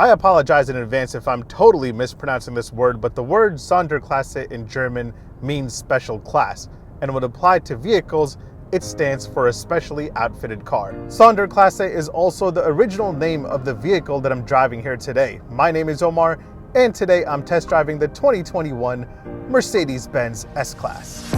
I apologize in advance if I'm totally mispronouncing this word, but the word Sonderklasse in German means special class, and when applied to vehicles, it stands for a specially outfitted car. Sonderklasse is also the original name of the vehicle that I'm driving here today. My name is Omar, and today I'm test driving the 2021 Mercedes Benz S-Class.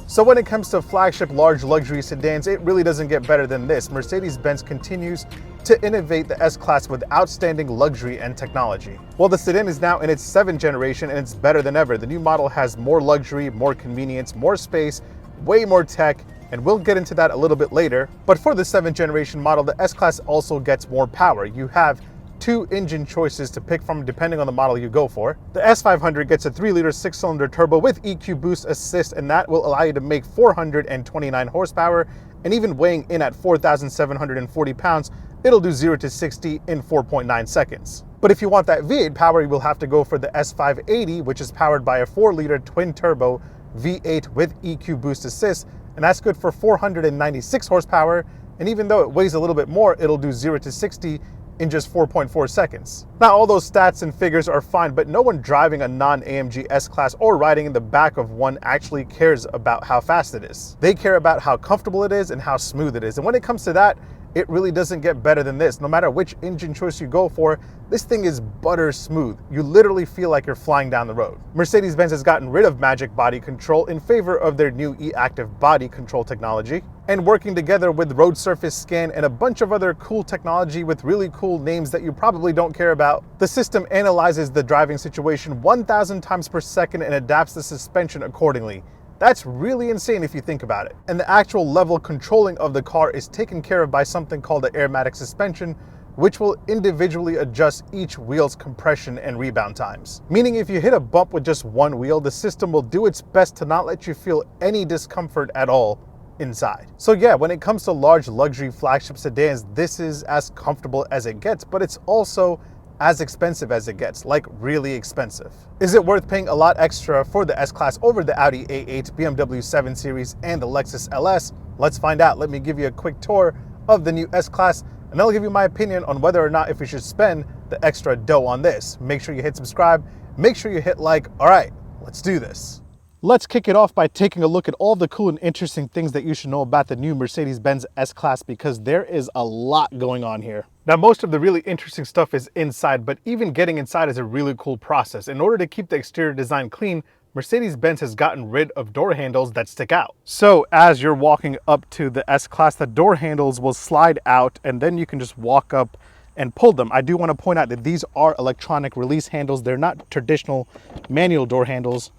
So when it comes to flagship large luxury sedans, it really doesn't get better than this. Mercedes-Benz continues to innovate the S-Class with outstanding luxury and technology. Well, the sedan is now in its 7th generation and it's better than ever. The new model has more luxury, more convenience, more space, way more tech, and we'll get into that a little bit later. But for the 7th generation model, the S-Class also gets more power. You have 2 engine choices to pick from depending on the model you go for. The S500 gets a 3-liter 6-cylinder turbo with EQ boost assist, and that will allow you to make 429 horsepower, and even weighing in at 4,740 pounds, it'll do 0 to 60 in 4.9 seconds. But if you want that V8 power, you will have to go for the S580, which is powered by a 4-liter twin-turbo V8 with EQ boost assist, and that's good for 496 horsepower, and even though it weighs a little bit more, it'll do 0 to 60 in just 4.4 seconds. Now, all those stats and figures are fine, but no one driving a non-AMG S-Class or riding in the back of one actually cares about how fast it is. They care about how comfortable it is and how smooth it is. And when it comes to that, it really doesn't get better than this. No matter which engine choice you go for, this thing is butter smooth. You literally feel like you're flying down the road. Mercedes-Benz has gotten rid of Magic Body Control in favor of their new e-active body control technology, and working together with Road Surface Scan and a bunch of other cool technology with really cool names that you probably don't care about, the system analyzes the driving situation 1,000 times per second and adapts the suspension accordingly. That's really insane if you think about it. And the actual level controlling of the car is taken care of by something called the airmatic suspension, which will individually adjust each wheel's compression and rebound times. Meaning if you hit a bump with just one wheel, the system will do its best to not let you feel any discomfort at all inside. So yeah, when it comes to large luxury flagship sedans, this is as comfortable as it gets, but it's also as expensive as it gets, like really expensive. Is it worth paying a lot extra for the S-Class over the Audi A8, BMW 7 Series, and the Lexus LS? Let's find out. Let me give you a quick tour of the new S-Class, and I'll give you my opinion on whether or not if you should spend the extra dough on this. Make sure you hit subscribe, make sure you hit like. All right, let's do this. Let's kick it off by taking a look at all the cool and interesting things that you should know about the new Mercedes-Benz S-Class, because there is a lot going on here. Now, most of the really interesting stuff is inside, but even getting inside is a really cool process. In order to keep the exterior design clean, Mercedes-Benz has gotten rid of door handles that stick out. So as you're walking up to the S-Class, the door handles will slide out and then you can just walk up and pull them. I do want to point out that these are electronic release handles. They're not traditional manual door handles.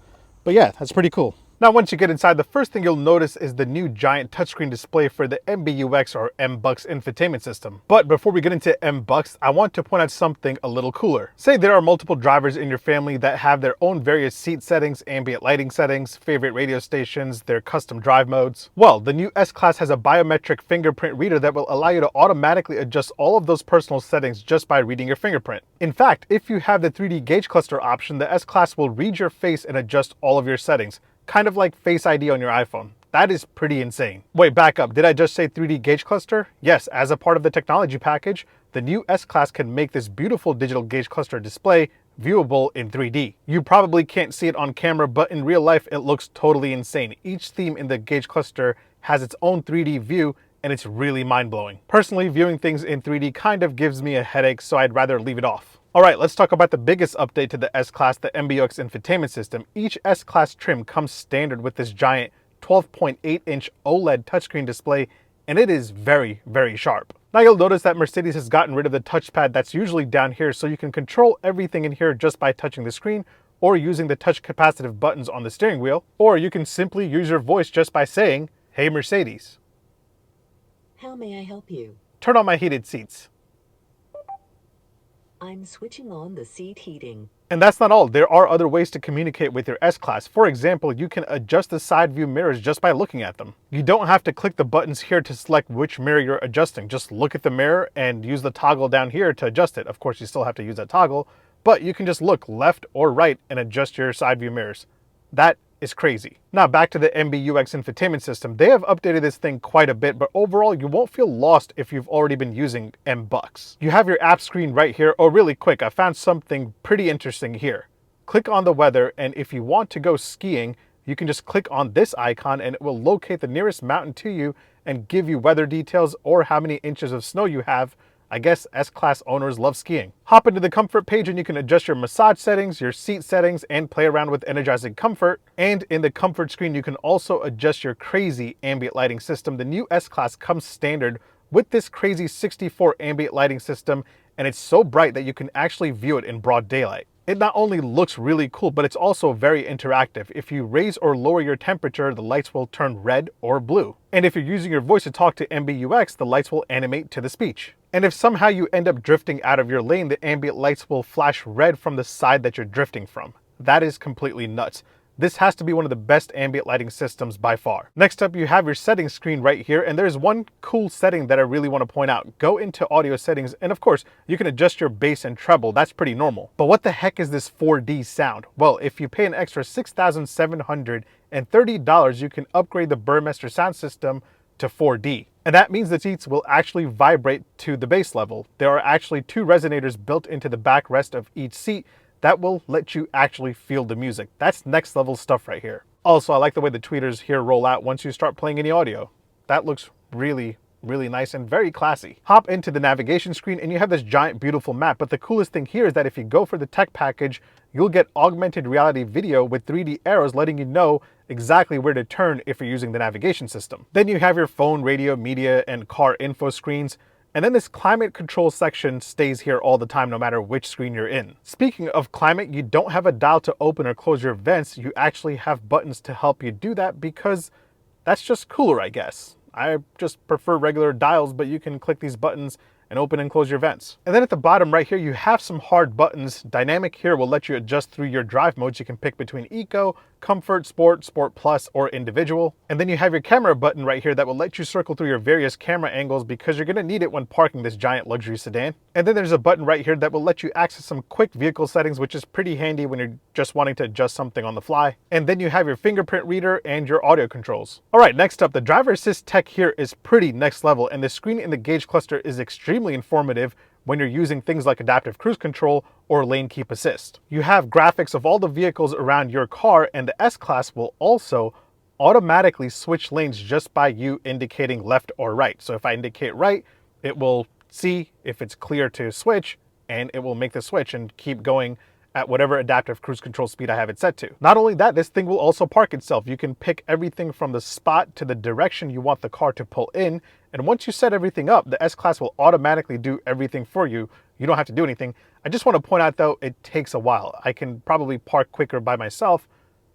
But yeah, that's pretty cool. Now, once you get inside, the first thing you'll notice is the new giant touchscreen display for the MBUX or MBUX infotainment system. But before we get into MBUX, I want to point out something a little cooler. Say there are multiple drivers in your family that have their own various seat settings, ambient lighting settings, favorite radio stations, their custom drive modes. Well, the new S-Class has a biometric fingerprint reader that will allow you to automatically adjust all of those personal settings just by reading your fingerprint. In fact, if you have the 3D gauge cluster option, the S-Class will read your face and adjust all of your settings. Kind of like Face ID on your iPhone. That is pretty insane. Wait, back up. Did I just say 3D gauge cluster? Yes, as a part of the technology package, the new S-Class can make this beautiful digital gauge cluster display viewable in 3D. You probably can't see it on camera, but in real life, it looks totally insane. Each theme in the gauge cluster has its own 3D view, and it's really mind-blowing. Personally, viewing things in 3D kind of gives me a headache, so I'd rather leave it off. All right, let's talk about the biggest update to the S-Class, the MBUX infotainment system. Each S-Class trim comes standard with this giant 12.8-inch OLED touchscreen display, and it is very, very sharp. Now you'll notice that Mercedes has gotten rid of the touchpad that's usually down here, so you can control everything in here just by touching the screen or using the touch capacitive buttons on the steering wheel, or you can simply use your voice just by saying, "Hey Mercedes. How may I help you? Turn on my heated seats." I'm switching on the seat heating. And that's not all. There are other ways to communicate with your S-Class. For example, you can adjust the side view mirrors just by looking at them. You don't have to click the buttons here to select which mirror you're adjusting. Just look at the mirror and use the toggle down here to adjust it. Of course, you still have to use that toggle, but you can just look left or right and adjust your side view mirrors. That is crazy. Now back to the MBUX infotainment system. They have updated this thing quite a bit, but overall you won't feel lost if you've already been using MBUX. You have your app screen right here. Oh, really quick, I found something pretty interesting here. Click on the weather, and if you want to go skiing, you can just click on this icon and it will locate the nearest mountain to you and give you weather details or how many inches of snow you have. I guess S-Class owners love skiing. Hop into the comfort page and you can adjust your massage settings, your seat settings, and play around with energizing comfort. And in the comfort screen, you can also adjust your crazy ambient lighting system. The new S-Class comes standard with this crazy 64 ambient lighting system, and it's so bright that you can actually view it in broad daylight. It not only looks really cool, but it's also very interactive. If you raise or lower your temperature, the lights will turn red or blue. And if you're using your voice to talk to MBUX, the lights will animate to the speech. And if somehow you end up drifting out of your lane, the ambient lights will flash red from the side that you're drifting from. That is completely nuts. This has to be one of the best ambient lighting systems by far. Next up, you have your settings screen right here, and there's one cool setting that I really want to point out. Go into audio settings, and of course, you can adjust your bass and treble. That's pretty normal. But what the heck is this 4D sound? Well, if you pay an extra $6,730, you can upgrade the Burmester sound system to 4D. And that means the seats will actually vibrate to the bass level. There are actually 2 resonators built into the backrest of each seat that will let you actually feel the music. That's next level stuff right here. Also, I like the way the tweeters here roll out once you start playing any audio. That looks really nice and very classy. Hop into the navigation screen and you have this giant beautiful map, but the coolest thing here is that if you go for the tech package, you'll get augmented reality video with 3D arrows letting you know exactly where to turn if you're using the navigation system. Then you have your phone, radio, media, and car info screens. And then this climate control section stays here all the time no matter which screen you're in. Speaking of climate, you don't have a dial to open or close your vents. You actually have buttons to help you do that because that's just cooler, I guess. I just prefer regular dials, but you can click these buttons and open and close your vents. And then at the bottom right here, you have some hard buttons. Dynamic here will let you adjust through your drive modes. You can pick between Eco, Comfort, Sport, Sport Plus, or Individual. And then you have your camera button right here that will let you circle through your various camera angles because you're gonna need it when parking this giant luxury sedan. And then there's a button right here that will let you access some quick vehicle settings, which is pretty handy when you're just wanting to adjust something on the fly. And then you have your fingerprint reader and your audio controls. All right, next up, the driver assist tech here is pretty next level, and the screen in the gauge cluster is extremely informative when you're using things like adaptive cruise control or lane keep assist. You have graphics of all the vehicles around your car, and the S-Class will also automatically switch lanes just by you indicating left or right. So if I indicate right, it will see if it's clear to switch, and it will make the switch and keep going at whatever adaptive cruise control speed I have it set to. Not only that, this thing will also park itself. You can pick everything from the spot to the direction you want the car to pull in. And once you set everything up, the S-Class will automatically do everything for you. You don't have to do anything. I just want to point out though, it takes a while. I can probably park quicker by myself,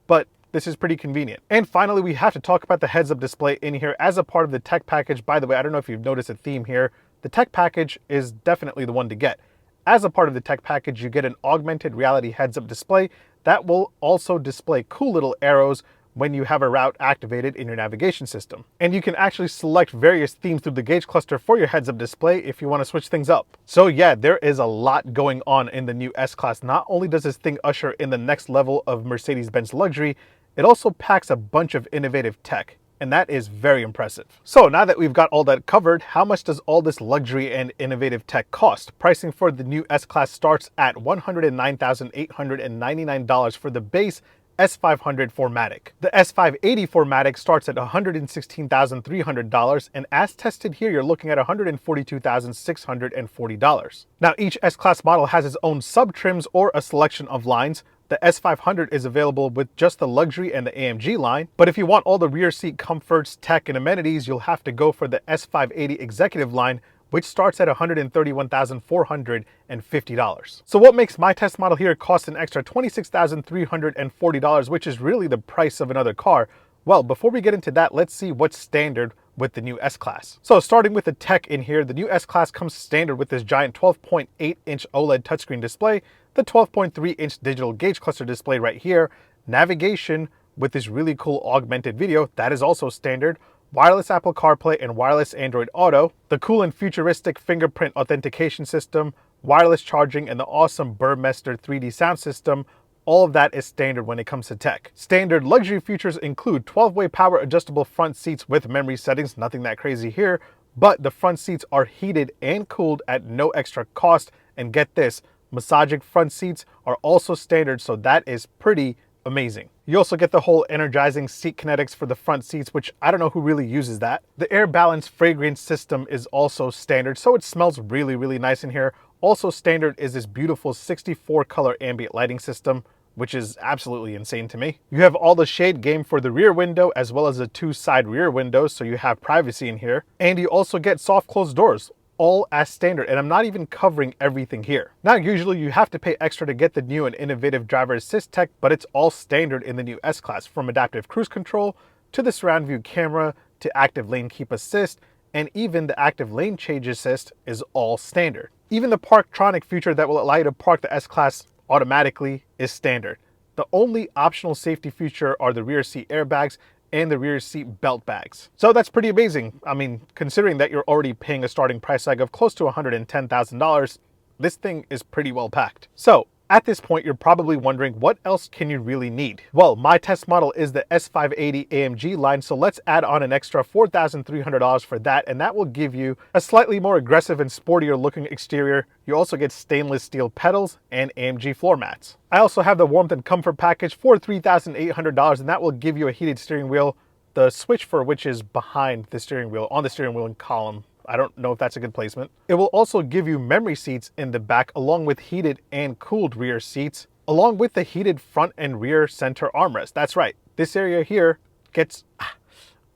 but this is pretty convenient. And finally, we have to talk about the heads-up display in here as a part of the tech package. By the way, I don't know if you've noticed a theme here. The tech package is definitely the one to get. As a part of the tech package, you get an augmented reality heads-up display that will also display cool little arrows when you have a route activated in your navigation system. And you can actually select various themes through the gauge cluster for your heads-up display if you want to switch things up. So yeah, there is a lot going on in the new S-Class. Not only does this thing usher in the next level of Mercedes-Benz luxury, it also packs a bunch of innovative tech. And that is very impressive. So now that we've got all that covered, how much does all this luxury and innovative tech cost? Pricing for the new S-Class starts at $109,899 for the base S500 4MATIC. The S580 4MATIC starts at $116,300, and as tested here, you're looking at $142,640. Now, each S-Class model has its own sub-trims or a selection of lines. The S500 is available with just the luxury and the AMG line, but if you want all the rear seat comforts, tech, and amenities, you'll have to go for the S580 executive line, which starts at $131,450. So what makes my test model here cost an extra $26,340, which is really the price of another car? Well, before we get into that, let's see what's standard with the new S-Class. So starting with the tech in here, the new S-Class comes standard with this giant 12.8-inch OLED touchscreen display, the 12.3-inch digital gauge cluster display right here, navigation with this really cool augmented video, that is also standard, wireless Apple CarPlay and wireless Android Auto, the cool and futuristic fingerprint authentication system, wireless charging, and the awesome Burmester 3D sound system. All of that is standard when it comes to tech. Standard luxury features include 12-way power adjustable front seats with memory settings, nothing that crazy here, but the front seats are heated and cooled at no extra cost. And get this, massaging front seats are also standard, so that is pretty amazing. You also get the whole energizing seat kinetics for the front seats, which I don't know who really uses that. The air balance fragrance system is also standard, so it smells really, really nice in here. Also standard is this beautiful 64 color ambient lighting system, which is absolutely insane to me. You have all the shade game for the rear window as well as the two side rear windows, so you have privacy in here. And you also get soft closed doors, all as standard, and I'm not even covering everything here. Now, usually you have to pay extra to get the new and innovative driver assist tech, but it's all standard in the new S-Class, from adaptive cruise control to the surround view camera to active lane keep assist, and even the active lane change assist is all standard. Even the Parktronic feature that will allow you to park the S-Class automatically is standard. The only optional safety feature are the rear seat airbags and the rear seat belt bags. So that's pretty amazing. I mean, considering that you're already paying a starting price tag of close to $110,000, this thing is pretty well packed. So at this point, you're probably wondering, what else can you really need? Well, my test model is the S580 AMG line, so let's add on an extra $4,300 for that, and that will give you a slightly more aggressive and sportier looking exterior. You also get stainless steel pedals and AMG floor mats. I also have the warmth and comfort package for $3,800, and that will give you a heated steering wheel, the switch for which is behind the steering wheel, on the steering wheel and column. I don't know if that's a good placement. It will also give you memory seats in the back, along with heated and cooled rear seats, along with the heated front and rear center armrest. That's right, this area here gets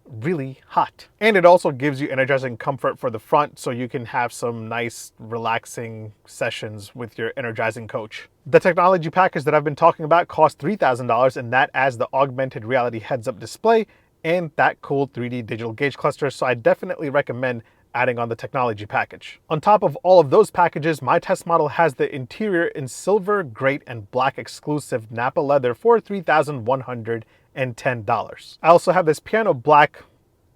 really hot. And it also gives you energizing comfort for the front, so you can have some nice relaxing sessions with your energizing coach. The technology package that I've been talking about costs $3,000, and that adds the augmented reality heads-up display and that cool 3D digital gauge cluster, so I definitely recommend adding on the technology package. On top of all of those packages, my test model has the interior in silver, great, and black exclusive Napa leather for $3,110. I also have this piano black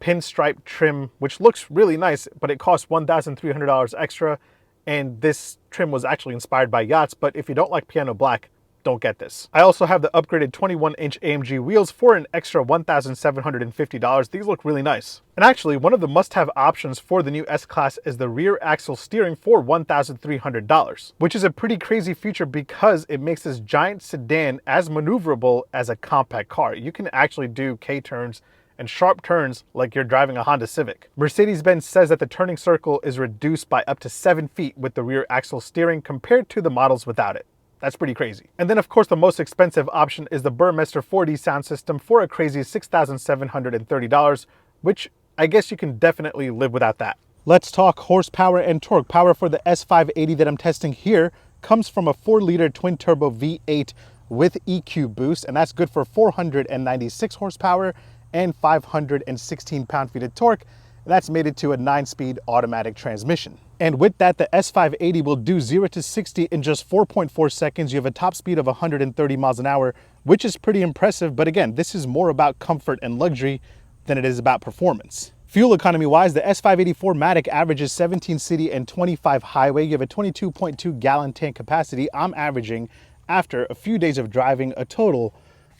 pinstripe trim, which looks really nice, but it costs $1,300 extra, and this trim was actually inspired by yachts, but if you don't like piano black, don't get this. I also have the upgraded 21-inch AMG wheels for an extra $1,750. These look really nice. And actually, one of the must-have options for the new S-Class is the rear axle steering for $1,300, which is a pretty crazy feature because it makes this giant sedan as maneuverable as a compact car. You can actually do K-turns and sharp turns like you're driving a Honda Civic. Mercedes-Benz says that the turning circle is reduced by up to 7 feet with the rear axle steering compared to the models without it. That's pretty crazy. And then of course the most expensive option is the Burmester 4D sound system for a crazy $6,730, which I guess you can definitely live without that. Let's talk horsepower and torque. Power for the S580 that I'm testing here comes from a 4-liter twin-turbo V8 with EQ boost, and that's good for 496 horsepower and 516 pound-feet of torque. That's made it to a 9-speed automatic transmission. And with that, the S580 will do 0 to 60 in just 4.4 seconds. You have a top speed of 130 miles an hour, which is pretty impressive. But again, this is more about comfort and luxury than it is about performance. Fuel economy wise, the S580 4MATIC averages 17 city and 25 highway. You have a 22.2 gallon tank capacity. I'm averaging, after a few days of driving, a total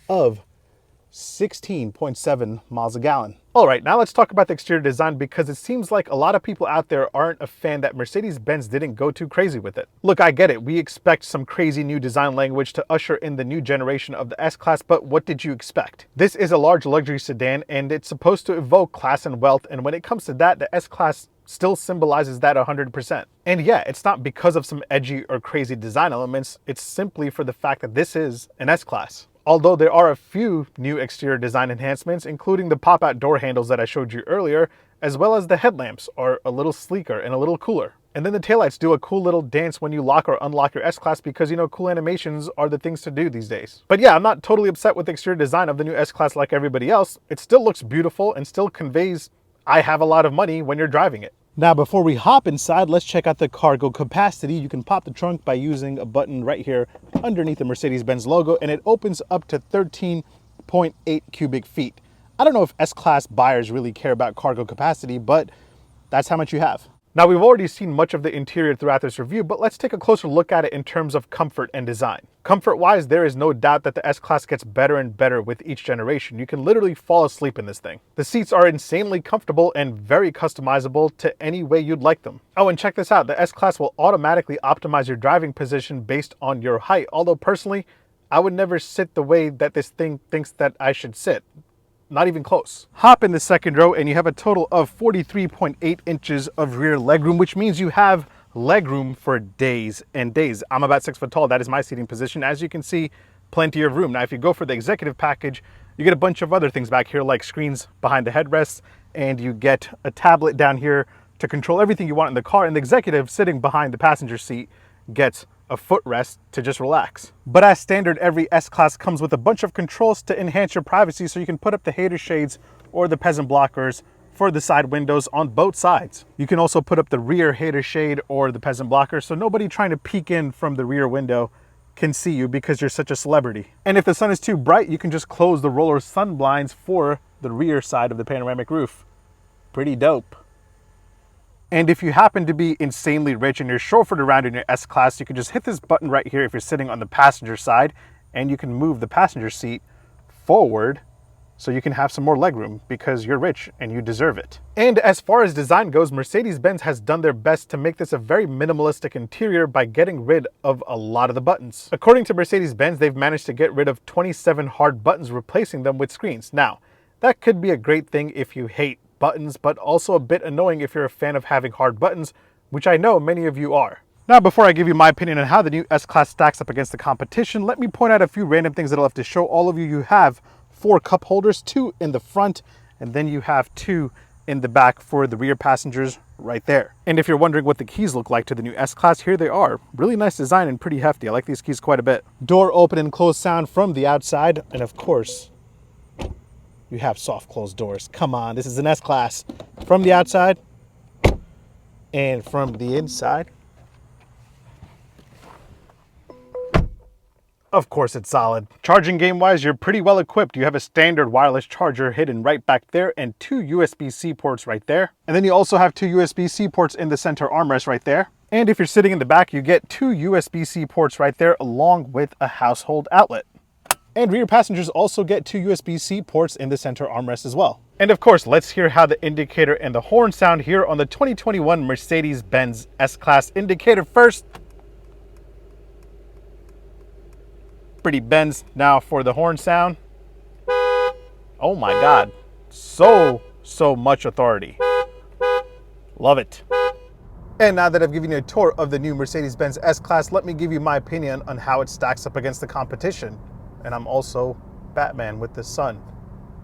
of 16.7 miles a gallon. All right, now let's talk about the exterior design, because it seems like a lot of people out there aren't a fan that Mercedes-Benz didn't go too crazy with it. Look, I get it. We expect some crazy new design language to usher in the new generation of the S-Class, but what did you expect? This is a large luxury sedan, and it's supposed to evoke class and wealth, and when it comes to that, the S-Class still symbolizes that 100%. And yeah, it's not because of some edgy or crazy design elements, it's simply for the fact that this is an S-Class. Although there are a few new exterior design enhancements, including the pop-out door handles that I showed you earlier, as well as the headlamps are a little sleeker and a little cooler. And then the taillights do a cool little dance when you lock or unlock your S-Class, because, you know, cool animations are the things to do these days. But yeah, I'm not totally upset with the exterior design of the new S-Class like everybody else. It still looks beautiful and still conveys, I have a lot of money when you're driving it. Now, before we hop inside, let's check out the cargo capacity. You can pop the trunk by using a button right here underneath the Mercedes-Benz logo, and it opens up to 13.8 cubic feet. I don't know if S-Class buyers really care about cargo capacity, but that's how much you have. Now, we've already seen much of the interior throughout this review, but let's take a closer look at it in terms of comfort and design. Comfort-wise, there is no doubt that the S-Class gets better and better with each generation. You can literally fall asleep in this thing. The seats are insanely comfortable and very customizable to any way you'd like them. Oh, and check this out. The S-Class will automatically optimize your driving position based on your height, although personally, I would never sit the way that this thing thinks that I should sit. Not even close. Hop in the second row and you have a total of 43.8 inches of rear legroom, which means you have legroom for days and days. I'm about 6 foot tall. That is my seating position. As you can see, plenty of room. Now, if you go for the executive package, you get a bunch of other things back here, like screens behind the headrests, and you get a tablet down here to control everything you want in the car. And the executive sitting behind the passenger seat gets a footrest to just relax. But as standard, every S-Class comes with a bunch of controls to enhance your privacy, so you can put up the hater shades or the peasant blockers for the side windows on both sides. You can also put up the rear hater shade or the peasant blocker, so nobody trying to peek in from the rear window can see you because you're such a celebrity. And if the sun is too bright, you can just close the roller sun blinds for the rear side of the panoramic roof. Pretty dope. And if you happen to be insanely rich and you're chauffeured around in your S-Class, you can just hit this button right here if you're sitting on the passenger side, and you can move the passenger seat forward so you can have some more legroom because you're rich and you deserve it. And as far as design goes, Mercedes-Benz has done their best to make this a very minimalistic interior by getting rid of a lot of the buttons. According to Mercedes-Benz, they've managed to get rid of 27 hard buttons, replacing them with screens. Now, that could be a great thing if you hate buttons, but also a bit annoying if you're a fan of having hard buttons, which I know many of you are. Now, before I give you my opinion on how the new S-Class stacks up against the competition, let me point out a few random things that I'll have to show all of you. You have 4 cup holders, 2 in the front, and then you have 2 in the back for the rear passengers right there. And if you're wondering what the keys look like to the new S-Class, here they are. Really nice design and pretty hefty. I like these keys quite a bit. Door open and close sound from the outside, and of course, you have soft closed doors. Come on, this is an S-Class. From the outside and from the inside. Of course it's solid. Charging game wise, you're pretty well equipped. You have a standard wireless charger hidden right back there and 2 USB-C ports right there. And then you also have 2 USB-C ports in the center armrest right there. And if you're sitting in the back, you get 2 USB-C ports right there along with a household outlet. And rear passengers also get 2 USB-C ports in the center armrest as well. And of course, let's hear how the indicator and the horn sound here on the 2021 Mercedes-Benz S-Class. Indicator first. Pretty Benz. Now for the horn sound. Oh my God. So much authority. Love it. And now that I've given you a tour of the new Mercedes-Benz S-Class, let me give you my opinion on how it stacks up against the competition. And I'm also Batman with the sun.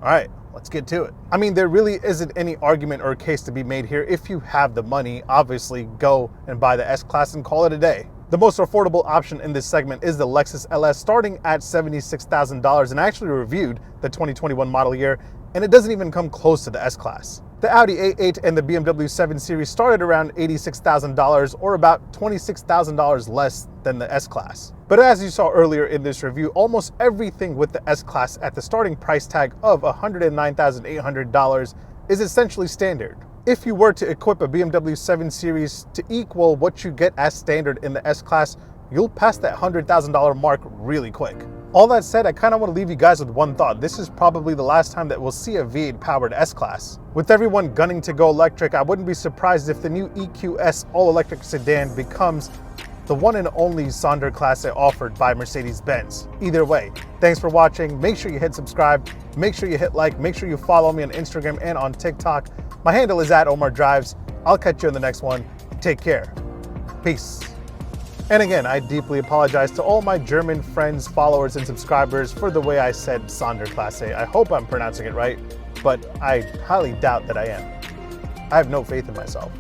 All right, let's get to it. I mean, there really isn't any argument or case to be made here. If you have the money, obviously go and buy the S-Class and call it a day. The most affordable option in this segment is the Lexus LS, starting at $76,000, and I actually reviewed the 2021 model year, and it doesn't even come close to the S-Class. The Audi A8 and the BMW 7 Series started around $86,000, or about $26,000 less than the S-Class. But as you saw earlier in this review, almost everything with the S-Class at the starting price tag of $109,800 is essentially standard. If you were to equip a BMW 7 Series to equal what you get as standard in the S-Class, you'll pass that $100,000 mark really quick. All that said, I kind of want to leave you guys with one thought. This is probably the last time that we'll see a V8 powered S-Class. With everyone gunning to go electric, I wouldn't be surprised if the new EQS all-electric sedan becomes the one and only Sonderklasse offered by Mercedes-Benz. Either way, thanks for watching. Make sure you hit subscribe, make sure you hit like, make sure you follow me on Instagram and on TikTok. My handle is @OmarDrives. I'll catch you in the next one. Take care. Peace. And again, I deeply apologize to all my German friends, followers, and subscribers for the way I said Sonderklasse. I hope I'm pronouncing it right, but I highly doubt that I am. I have no faith in myself,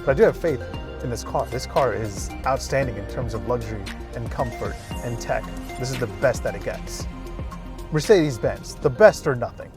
but I do have faith in this car. This car is outstanding in terms of luxury and comfort and tech. This is the best that it gets. Mercedes-Benz, the best or nothing.